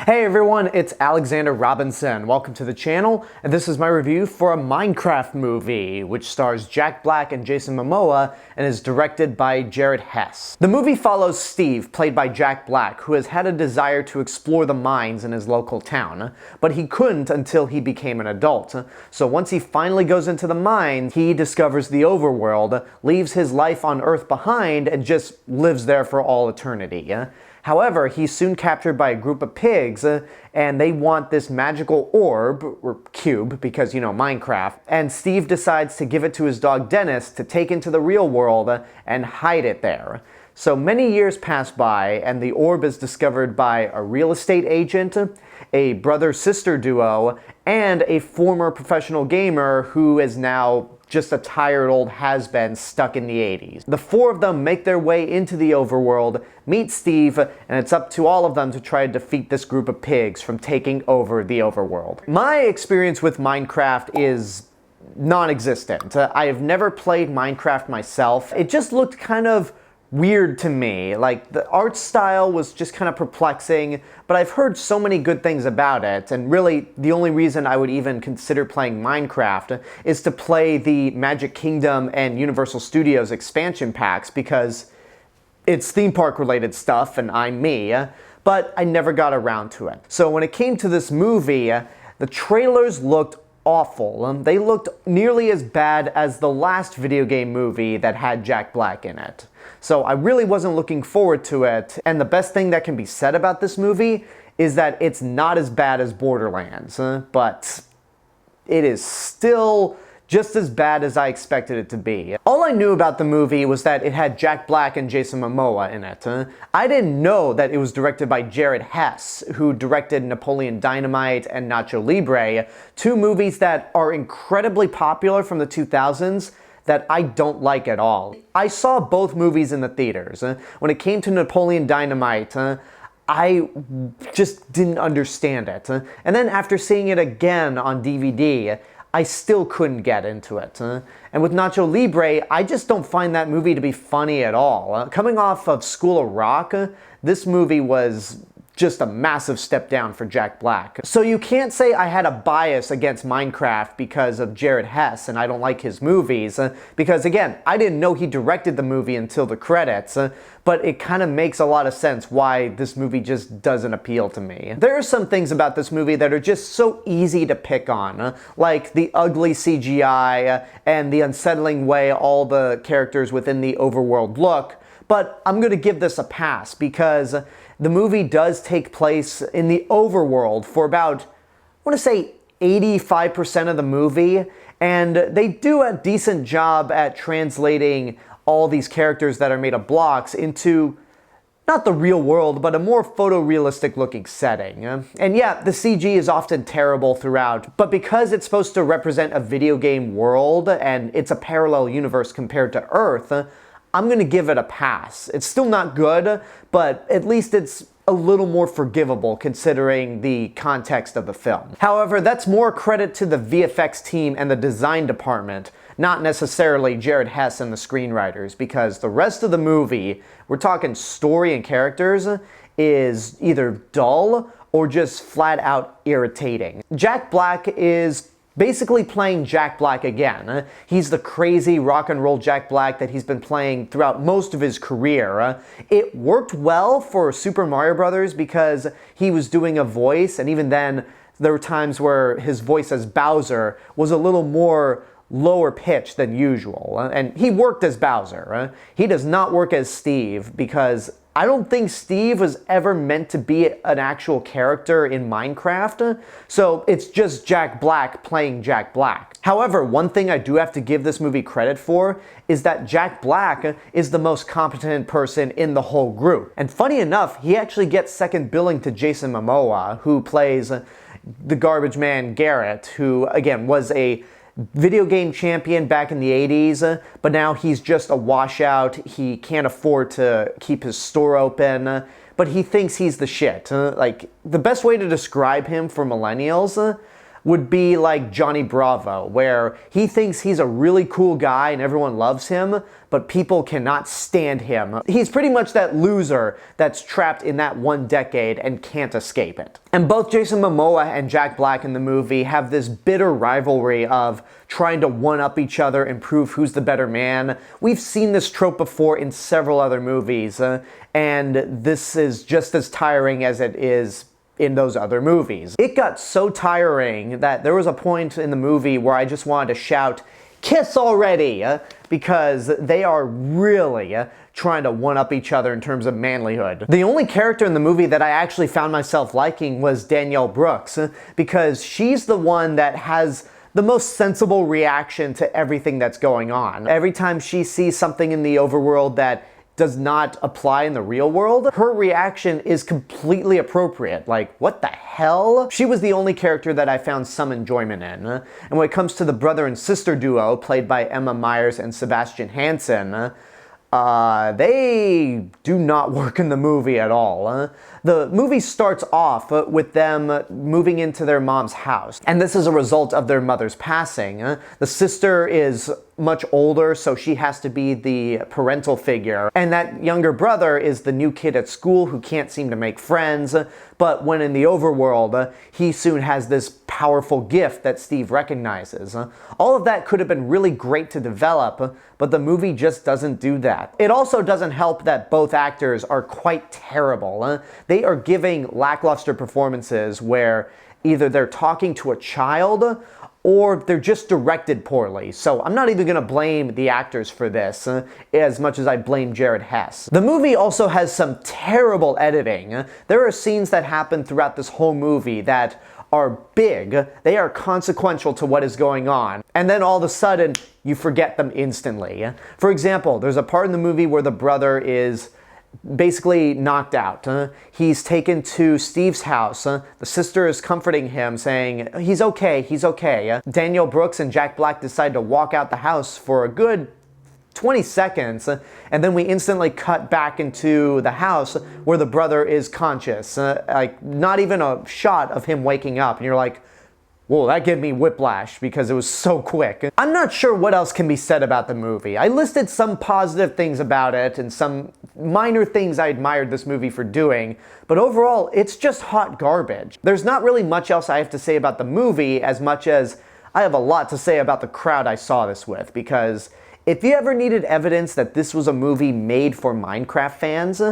Hey everyone, it's Alexander Robinson. Welcome to the channel, and this is my review for a Minecraft movie, which stars Jack Black and Jason Momoa and is directed by Jared Hess. The movie follows Steve, played by Jack Black, who has had a desire to explore the mines in his local town, but he couldn't until he became an adult. So once he finally goes into the mines, he discovers the overworld, leaves his life on Earth behind, and just lives there for all eternity. However, he's soon captured by a group of pigs, and they want this magical orb, or cube, because, Minecraft, and Steve decides to give it to his dog Dennis to take into the real world and hide it there. So many years pass by, and the orb is discovered by a real estate agent, a brother-sister duo, and a former professional gamer who is now just a tired old has-been stuck in the 80s. The four of them make their way into the overworld, meet Steve, and it's up to all of them to try to defeat this group of pigs from taking over the overworld. My experience with Minecraft is non-existent. I have never played Minecraft myself. It just looked kind of weird to me. Like, the art style was just kind of perplexing, but I've heard so many good things about it, and really the only reason I would even consider playing Minecraft is to play the Magic Kingdom and Universal Studios expansion packs, because it's theme park related stuff and I'm me, but I never got around to it. So when it came to this movie, the trailers looked awful. They looked nearly as bad as the last video game movie that had Jack Black in it. So I really wasn't looking forward to it, and the best thing that can be said about this movie is that it's not as bad as Borderlands, but it is still just as bad as I expected it to be. All I knew about the movie was that it had Jack Black and Jason Momoa in it. I didn't know that it was directed by Jared Hess, who directed Napoleon Dynamite and Nacho Libre, two movies that are incredibly popular from the 2000s that I don't like at all. I saw both movies in the theaters. When it came to Napoleon Dynamite, I just didn't understand it. And then after seeing it again on DVD, I still couldn't get into it. And with Nacho Libre, I just don't find that movie to be funny at all. Coming off of School of Rock, this movie was just a massive step down for Jack Black. So you can't say I had a bias against Minecraft because of Jared Hess and I don't like his movies, because again, I didn't know he directed the movie until the credits, but it kind of makes a lot of sense why this movie just doesn't appeal to me. There are some things about this movie that are just so easy to pick on, like the ugly CGI and the unsettling way all the characters within the overworld look, but I'm gonna give this a pass because the movie does take place in the overworld for about, I want to say 85% of the movie, and they do a decent job at translating all these characters that are made of blocks into not the real world, but a more photorealistic looking setting. And yeah, the CG is often terrible throughout, but because it's supposed to represent a video game world and it's a parallel universe compared to Earth, I'm gonna give it a pass. It's still not good, but at least it's a little more forgivable considering the context of the film. However, that's more credit to the VFX team and the design department, not necessarily Jared Hess and the screenwriters, because the rest of the movie, we're talking story and characters, is either dull or just flat out irritating. Jack Black is basically playing Jack Black again. He's the crazy rock and roll Jack Black that he's been playing throughout most of his career. It worked well for Super Mario Brothers because he was doing a voice, and even then there were times where his voice as Bowser was a little more lower pitch than usual, and he worked as Bowser. He does not work as Steve because I don't think Steve was ever meant to be an actual character in Minecraft, so it's just Jack Black playing Jack Black. However, one thing I do have to give this movie credit for is that Jack Black is the most competent person in the whole group. And funny enough, he actually gets second billing to Jason Momoa, who plays the garbage man Garrett, who again was a video game champion back in the 80s, but now he's just a washout. He can't afford to keep his store open, but he thinks he's the shit. Like, the best way to describe him for millennials would be like Johnny Bravo, where he thinks he's a really cool guy and everyone loves him, but people cannot stand him. He's pretty much that loser that's trapped in that one decade and can't escape it. And both Jason Momoa and Jack Black in the movie have this bitter rivalry of trying to one-up each other and prove who's the better man. We've seen this trope before in several other movies, and this is just as tiring as it is in those other movies. It got so tiring that there was a point in the movie where I just wanted to shout, "Kiss already!" Because they are really trying to one-up each other in terms of manlyhood. The only character in the movie that I actually found myself liking was Danielle Brooks, because she's the one that has the most sensible reaction to everything that's going on. Every time she sees something in the overworld that does not apply in the real world, her reaction is completely appropriate. Like, what the hell? She was the only character that I found some enjoyment in. And when it comes to the brother and sister duo, played by Emma Myers and Sebastian Hansen, they do not work in the movie at all. The movie starts off with them moving into their mom's house, and this is a result of their mother's passing. The sister is much older, so she has to be the parental figure, and that younger brother is the new kid at school who can't seem to make friends, but when in the overworld, he soon has this powerful gift that Steve recognizes. All of that could have been really great to develop, but the movie just doesn't do that. It also doesn't help that both actors are quite terrible. They are giving lackluster performances where either they're talking to a child or they're just directed poorly. So I'm not even gonna blame the actors for this as much as I blame Jared Hess. The movie also has some terrible editing. There are scenes that happen throughout this whole movie that are big, they are consequential to what is going on, and then all of a sudden, you forget them instantly. For example, there's a part in the movie where the brother is basically knocked out. He's taken to Steve's house. The sister is comforting him, saying, he's okay, he's okay. Danielle Brooks and Jack Black decide to walk out the house for a good 20 seconds, and then we instantly cut back into the house where the brother is conscious. Like, not even a shot of him waking up, and you're like, whoa, that gave me whiplash because it was so quick. I'm not sure what else can be said about the movie. I listed some positive things about it and some minor things I admired this movie for doing, but overall, it's just hot garbage. There's not really much else I have to say about the movie as much as I have a lot to say about the crowd I saw this with, because if you ever needed evidence that this was a movie made for Minecraft fans,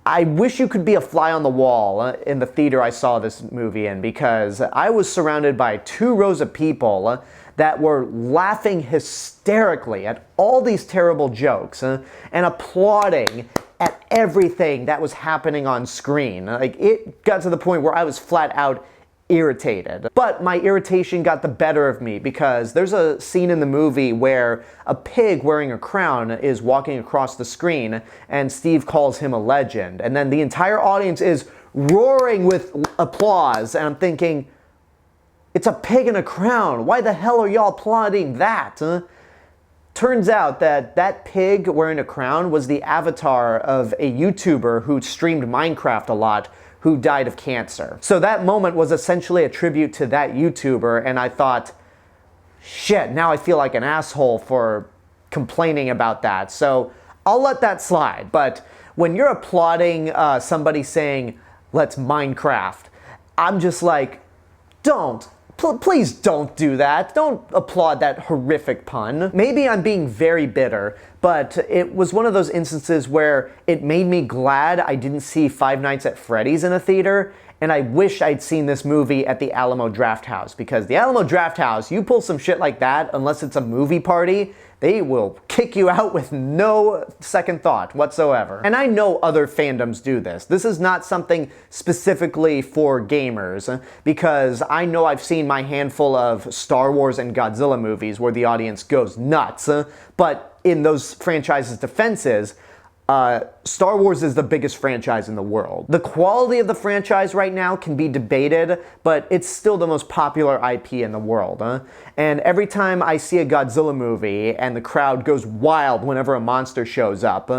I wish you could be a fly on the wall in the theater I saw this movie in, because I was surrounded by 2 rows of people that were laughing hysterically at all these terrible jokes and applauding at everything that was happening on screen. Like, it got to the point where I was flat out irritated. But my irritation got the better of me because there's a scene in the movie where a pig wearing a crown is walking across the screen and Steve calls him a legend. And then the entire audience is roaring with applause, and I'm thinking, it's a pig in a crown. Why the hell are y'all applauding that? Turns out that that pig wearing a crown was the avatar of a YouTuber who streamed Minecraft a lot, who died of cancer. So that moment was essentially a tribute to that YouTuber, and I thought, shit, now I feel like an asshole for complaining about that. So I'll let that slide. But when you're applauding somebody saying, let's Minecraft, I'm just like, don't. Please don't do that. Don't applaud that horrific pun. Maybe I'm being very bitter, but it was one of those instances where it made me glad I didn't see Five Nights at Freddy's in a theater, and I wish I'd seen this movie at the Alamo Drafthouse, because the Alamo Drafthouse, you pull some shit like that, unless it's a movie party, they will kick you out with no second thought whatsoever. And I know other fandoms do this. This is not something specifically for gamers, because I know I've seen my handful of Star Wars and Godzilla movies where the audience goes nuts, but in those franchises' defenses, Star Wars is the biggest franchise in the world. The quality of the franchise right now can be debated, but it's still the most popular IP in the world. And every time I see a Godzilla movie and the crowd goes wild whenever a monster shows up,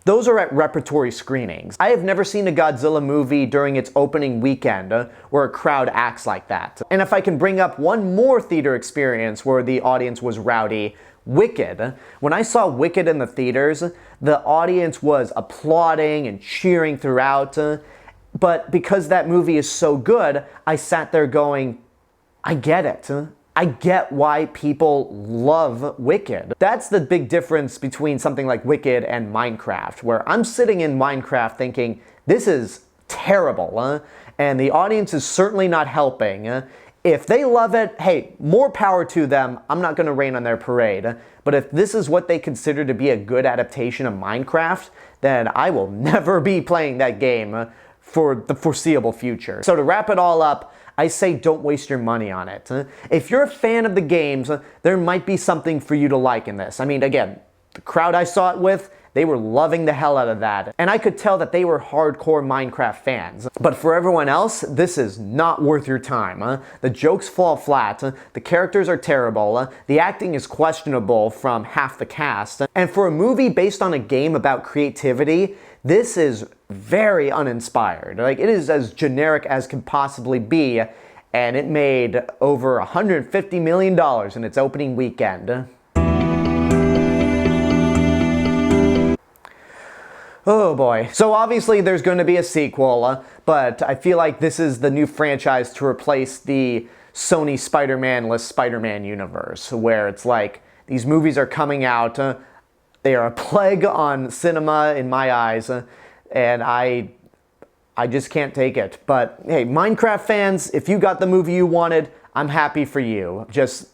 those are at repertory screenings. I have never seen a Godzilla movie during its opening weekend where a crowd acts like that. And if I can bring up one more theater experience where the audience was rowdy, Wicked. When I saw Wicked in the theaters, the audience was applauding and cheering throughout. But because that movie is so good, I sat there going, I get it. I get why people love Wicked. That's the big difference between something like Wicked and Minecraft, where I'm sitting in Minecraft thinking, this is terrible, and the audience is certainly not helping. If they love it, hey, more power to them. I'm not going to rain on their parade. But if this is what they consider to be a good adaptation of Minecraft, then I will never be playing that game for the foreseeable future. So to wrap it all up, I say don't waste your money on it. If you're a fan of the games, there might be something for you to like in this. I mean, again, the crowd I saw it with, they were loving the hell out of that. And I could tell that they were hardcore Minecraft fans. But for everyone else, this is not worth your time. The jokes fall flat, the characters are terrible, the acting is questionable from half the cast. And for a movie based on a game about creativity, this is very uninspired. Like, it is as generic as can possibly be, and it made over $150 million in its opening weekend. Oh boy. So obviously there's going to be a sequel, but I feel like this is the new franchise to replace the Sony Spider-Man-less Spider-Man universe, where it's like, these movies are coming out, they are a plague on cinema in my eyes, and I just can't take it. But hey, Minecraft fans, if you got the movie you wanted, I'm happy for you. Just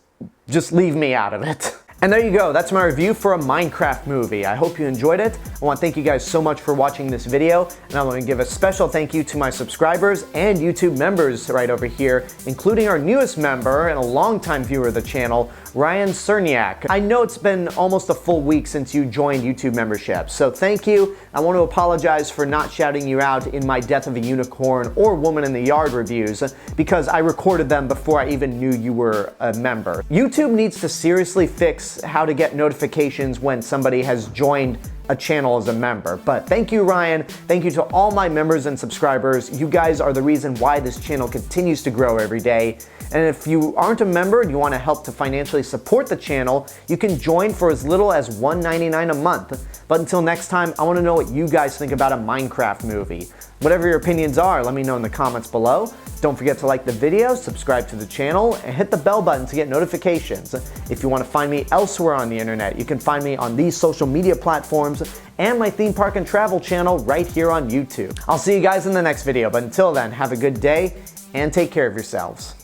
leave me out of it. And there you go, that's my review for a Minecraft movie. I hope you enjoyed it. I want to thank you guys so much for watching this video, and I want to give a special thank you to my subscribers and YouTube members right over here, including our newest member and a longtime viewer of the channel, Ryan Cerniak. I know it's been almost a full week since you joined YouTube membership, so thank you. I want to apologize for not shouting you out in my Death of a Unicorn or Woman in the Yard reviews, because I recorded them before I even knew you were a member. YouTube needs to seriously fix how to get notifications when somebody has joined a channel as a member. But thank you, Ryan. Thank you to all my members and subscribers. You guys are the reason why this channel continues to grow every day. And if you aren't a member and you want to help to financially support the channel, you can join for as little as $1.99 a month. But until next time, I want to know what you guys think about a Minecraft movie. Whatever your opinions are, let me know in the comments below. Don't forget to like the video, subscribe to the channel, and hit the bell button to get notifications. If you want to find me elsewhere on the internet, you can find me on these social media platforms and my theme park and travel channel right here on YouTube. I'll see you guys in the next video, but until then, have a good day and take care of yourselves.